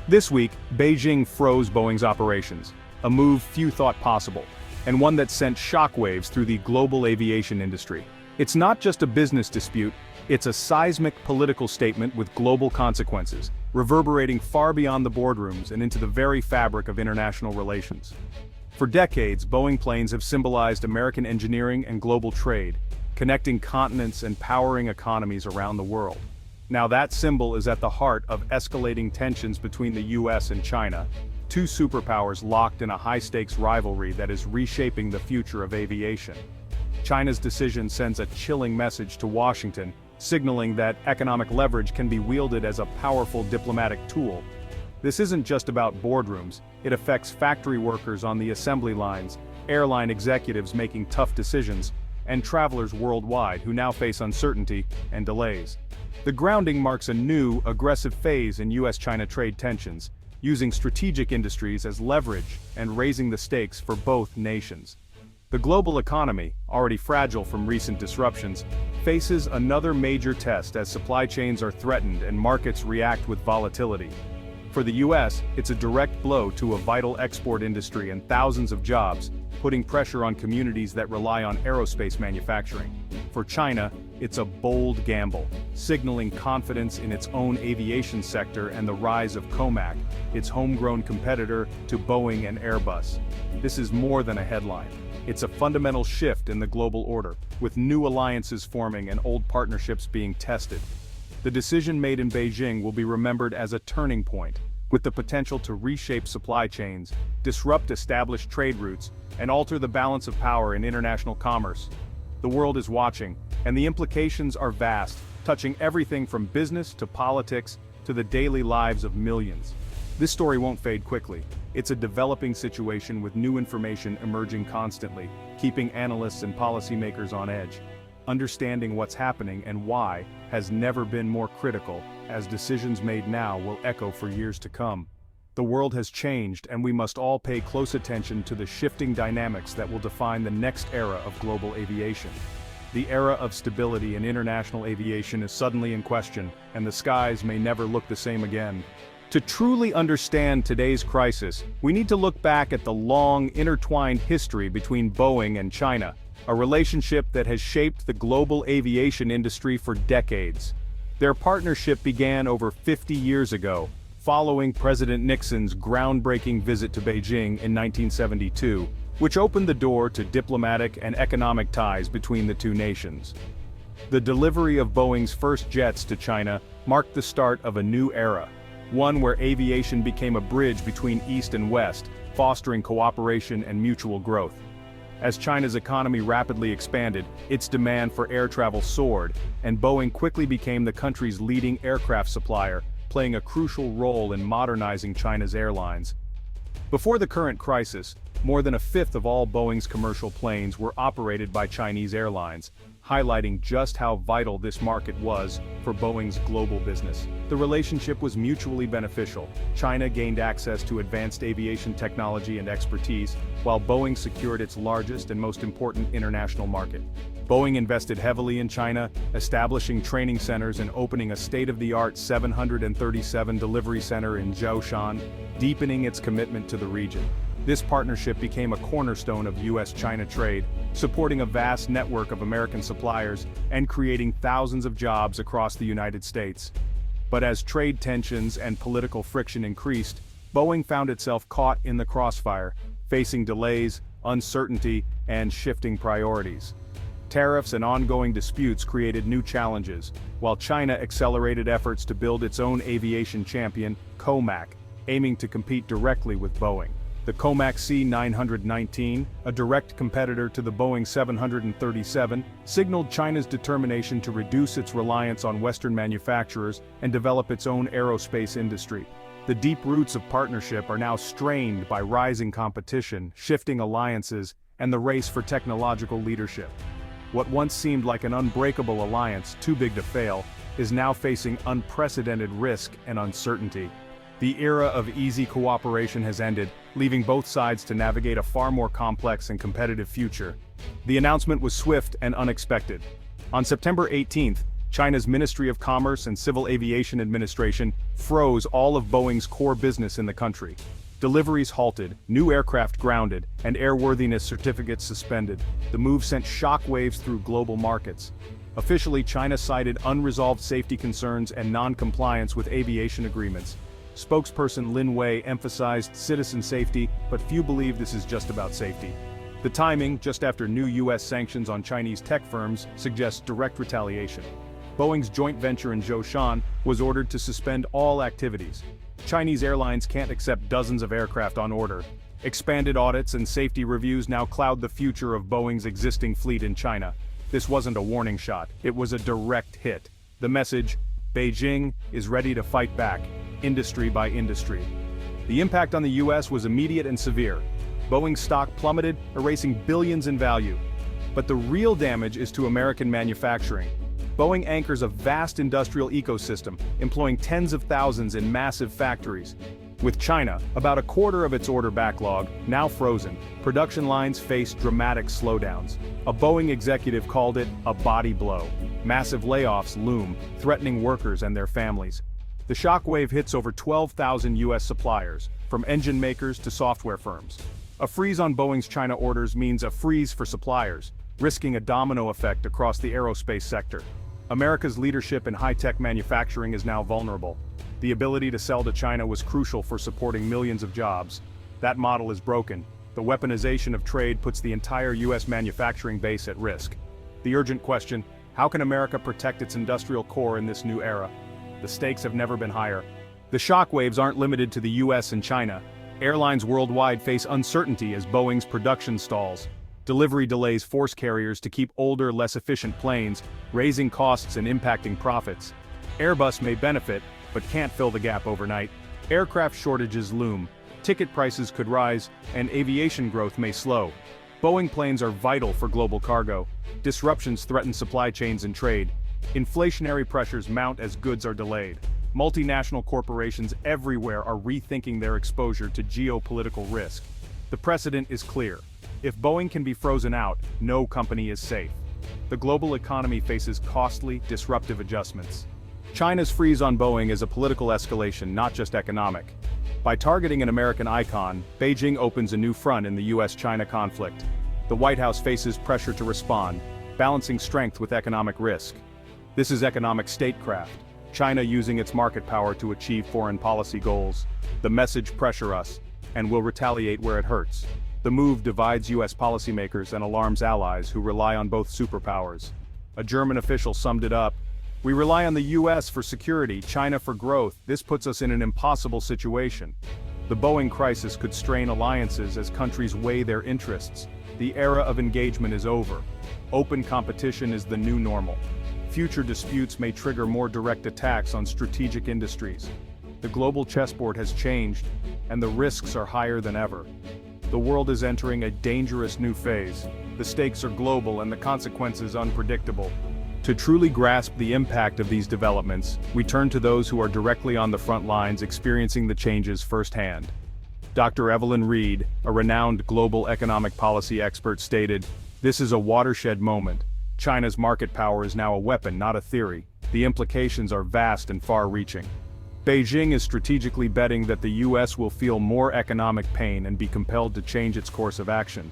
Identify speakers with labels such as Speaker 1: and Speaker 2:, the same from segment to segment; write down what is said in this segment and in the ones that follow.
Speaker 1: This week, Beijing froze Boeing's operations, a move few thought possible, and one that sent shockwaves through the global aviation industry. It's not just a business dispute, it's a seismic political statement with global consequences, reverberating far beyond the boardrooms and into the very fabric of international relations. For decades, Boeing planes have symbolized American engineering and global trade, connecting continents and powering economies around the world. Now that symbol is at the heart of escalating tensions between the US and China, two superpowers locked in a high-stakes rivalry that is reshaping the future of aviation. China's decision sends a chilling message to Washington, signaling that economic leverage can be wielded as a powerful diplomatic tool. This isn't just about boardrooms, it affects factory workers on the assembly lines, airline executives making tough decisions, and travelers worldwide who now face uncertainty and delays. The grounding marks a new, aggressive phase in US-China trade tensions, using strategic industries as leverage and raising the stakes for both nations. The global economy, already fragile from recent disruptions, faces another major test as supply chains are threatened and markets react with volatility. For the US, it's a direct blow to a vital export industry and thousands of jobs, putting pressure on communities that rely on aerospace manufacturing. For China, it's a bold gamble, signaling confidence in its own aviation sector and the rise of COMAC, its homegrown competitor to Boeing and Airbus. This is more than a headline. It's a fundamental shift in the global order, with new alliances forming and old partnerships being tested. The decision made in Beijing will be remembered as a turning point, with the potential to reshape supply chains, disrupt established trade routes, and alter the balance of power in international commerce. The world is watching, and the implications are vast, touching everything from business to politics to the daily lives of millions. This story won't fade quickly. It's a developing situation with new information emerging constantly, keeping analysts and policymakers on edge. Understanding what's happening and why has never been more critical, as decisions made now will echo for years to come. The world has changed, and we must all pay close attention to the shifting dynamics that will define the next era of global aviation. The era of stability in international aviation is suddenly in question, and the skies may never look the same again. To truly understand today's crisis, we need to look back at the long, intertwined history between Boeing and China, a relationship that has shaped the global aviation industry for decades. Their partnership began over 50 years ago, following President Nixon's groundbreaking visit to Beijing in 1972, which opened the door to diplomatic and economic ties between the two nations. The delivery of Boeing's first jets to China marked the start of a new era, one where aviation became a bridge between East and West, fostering cooperation and mutual growth. As China's economy rapidly expanded, its demand for air travel soared, and Boeing quickly became the country's leading aircraft supplier, playing a crucial role in modernizing China's airlines. Before the current crisis, more than a fifth of all Boeing's commercial planes were operated by Chinese airlines, highlighting just how vital this market was for Boeing's global business. The relationship was mutually beneficial. China gained access to advanced aviation technology and expertise, while Boeing secured its largest and most important international market. Boeing invested heavily in China, establishing training centers and opening a state-of-the-art 737 delivery center in Zhoushan, deepening its commitment to the region. This partnership became a cornerstone of US-China trade, supporting a vast network of American suppliers and creating thousands of jobs across the United States. But as trade tensions and political friction increased, Boeing found itself caught in the crossfire, facing delays, uncertainty, and shifting priorities. Tariffs and ongoing disputes created new challenges, while China accelerated efforts to build its own aviation champion, COMAC, aiming to compete directly with Boeing. The COMAC C919, a direct competitor to the Boeing 737, signaled China's determination to reduce its reliance on Western manufacturers and develop its own aerospace industry. The deep roots of partnership are now strained by rising competition, shifting alliances, and the race for technological leadership. What once seemed like an unbreakable alliance, too big to fail, is now facing unprecedented risk and uncertainty. The era of easy cooperation has ended, leaving both sides to navigate a far more complex and competitive future. The announcement was swift and unexpected. On September 18th, China's Ministry of Commerce and Civil Aviation Administration froze all of Boeing's core business in the country. Deliveries halted, new aircraft grounded, and airworthiness certificates suspended. The move sent shockwaves through global markets. Officially, China cited unresolved safety concerns and non-compliance with aviation agreements. Spokesperson Lin Wei emphasized citizen safety, but few believe this is just about safety. The timing, just after new U.S. sanctions on Chinese tech firms, suggests direct retaliation. Boeing's joint venture in Zhoushan was ordered to suspend all activities. Chinese airlines can't accept dozens of aircraft on order. Expanded audits and safety reviews now cloud the future of Boeing's existing fleet in China. This wasn't a warning shot, it was a direct hit. The message: Beijing is ready to fight back, industry by industry. The impact on the U.S. was immediate and severe. Boeing's stock plummeted, erasing billions in value. But the real damage is to American manufacturing. Boeing anchors a vast industrial ecosystem, employing tens of thousands in massive factories. With China, about a quarter of its order backlog, now frozen, production lines face dramatic slowdowns. A Boeing executive called it a body blow. Massive layoffs loom, threatening workers and their families. The shockwave hits over 12,000 U.S. suppliers, from engine makers to software firms. A freeze on Boeing's China orders means a freeze for suppliers, risking a domino effect across the aerospace sector. America's leadership in high-tech manufacturing is now vulnerable. The ability to sell to China was crucial for supporting millions of jobs. That model is broken. The weaponization of trade puts the entire U.S. manufacturing base at risk. The urgent question: how can America protect its industrial core in this new era? The stakes have never been higher. The shockwaves aren't limited to the U.S. and China. Airlines worldwide face uncertainty as Boeing's production stalls. Delivery delays force carriers to keep older, less efficient planes, raising costs and impacting profits. Airbus may benefit, but can't fill the gap overnight. Aircraft shortages loom, ticket prices could rise, and aviation growth may slow. Boeing planes are vital for global cargo. Disruptions threaten supply chains and trade. Inflationary pressures mount as goods are delayed. Multinational corporations everywhere are rethinking their exposure to geopolitical risk. The precedent is clear. If Boeing can be frozen out, no company is safe. The global economy faces costly, disruptive adjustments. China's freeze on Boeing is a political escalation, not just economic. By targeting an American icon, Beijing opens a new front in the U.S.-China conflict. The White House faces pressure to respond, balancing strength with economic risk. This is economic statecraft, China using its market power to achieve foreign policy goals. The message: pressure us, and we'll retaliate where it hurts. The move divides U.S. policymakers and alarms allies who rely on both superpowers. A German official summed it up: "We rely on the U.S. for security, China for growth. This puts us in an impossible situation." The Boeing crisis could strain alliances as countries weigh their interests. The era of engagement is over. Open competition is the new normal. Future disputes may trigger more direct attacks on strategic industries. The global chessboard has changed, and the risks are higher than ever. The world is entering a dangerous new phase. The stakes are global and the consequences unpredictable. To truly grasp the impact of these developments, we turn to those who are directly on the front lines experiencing the changes firsthand. Dr. Evelyn Reed, a renowned global economic policy expert, stated, "This is a watershed moment. China's market power is now a weapon, not a theory. The implications are vast and far-reaching." Beijing is strategically betting that the U.S. will feel more economic pain and be compelled to change its course of action.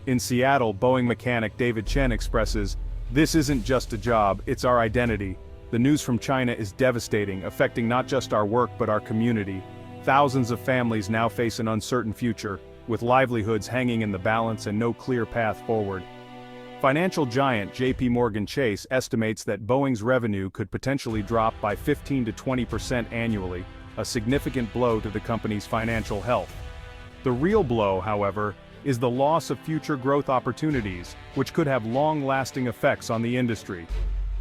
Speaker 1: In Seattle, Boeing mechanic David Chen expresses, "This isn't just a job, it's our identity. The news from China is devastating, affecting not just our work but our community. Thousands of families now face an uncertain future, with livelihoods hanging in the balance and no clear path forward." Financial giant J.P. Morgan Chase estimates that Boeing's revenue could potentially drop by 15% to 20% annually, a significant blow to the company's financial health. The real blow, however, is the loss of future growth opportunities, which could have long-lasting effects on the industry.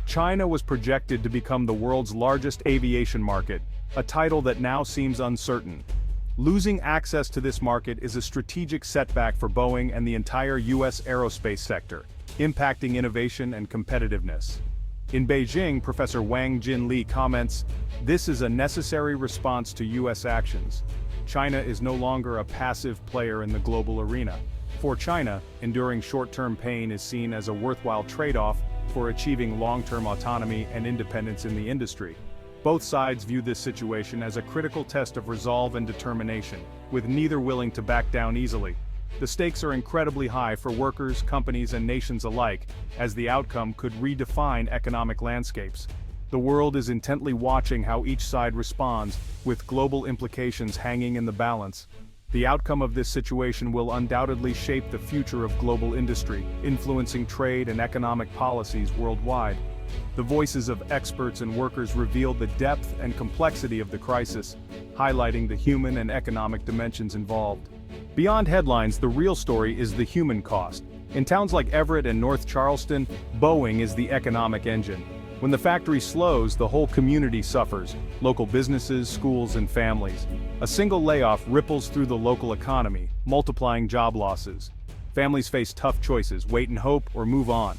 Speaker 1: China was projected to become the world's largest aviation market, a title that now seems uncertain. Losing access to this market is a strategic setback for Boeing and the entire U.S. aerospace sector, impacting innovation and competitiveness. In Beijing, Professor Wang Jin-Li comments, "This is a necessary response to U.S. actions. China is no longer a passive player in the global arena. For China, enduring short-term pain is seen as a worthwhile trade-off for achieving long-term autonomy and independence in the industry. Both sides view this situation as a critical test of resolve and determination, with neither willing to back down easily. The stakes are incredibly high for workers, companies, and nations alike, as the outcome could redefine economic landscapes. The world is intently watching how each side responds, with global implications hanging in the balance. The outcome of this situation will undoubtedly shape the future of global industry, influencing trade and economic policies worldwide. The voices of experts and workers reveal the depth and complexity of the crisis, highlighting the human and economic dimensions involved. Beyond headlines, the real story is the human cost. In towns like Everett and North Charleston, Boeing is the economic engine. When the factory slows, the whole community suffers, local businesses, schools, and families. A single layoff ripples through the local economy, multiplying job losses. Families face tough choices: wait and hope or move on.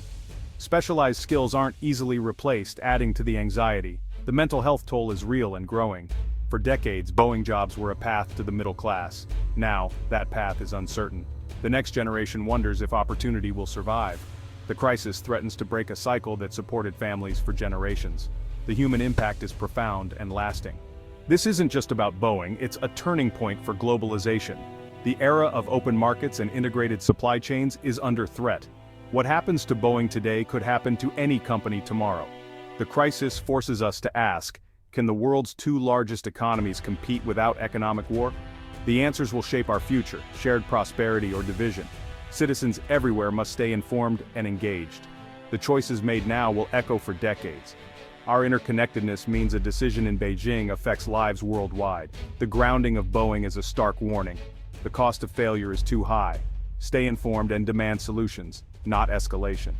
Speaker 1: Specialized skills aren't easily replaced, adding to the anxiety. The mental health toll is real and growing. For decades, Boeing jobs were a path to the middle class. Now, that path is uncertain. The next generation wonders if opportunity will survive. The crisis threatens to break a cycle that supported families for generations. The human impact is profound and lasting. This isn't just about Boeing, it's a turning point for globalization. The era of open markets and integrated supply chains is under threat. What happens to Boeing today could happen to any company tomorrow. The crisis forces us to ask, can the world's two largest economies compete without economic war? The answers will shape our future: shared prosperity or division. Citizens everywhere must stay informed and engaged. The choices made now will echo for decades. Our interconnectedness means a decision in Beijing affects lives worldwide. The grounding of Boeing is a stark warning. The cost of failure is too high. Stay informed and demand solutions, not escalation.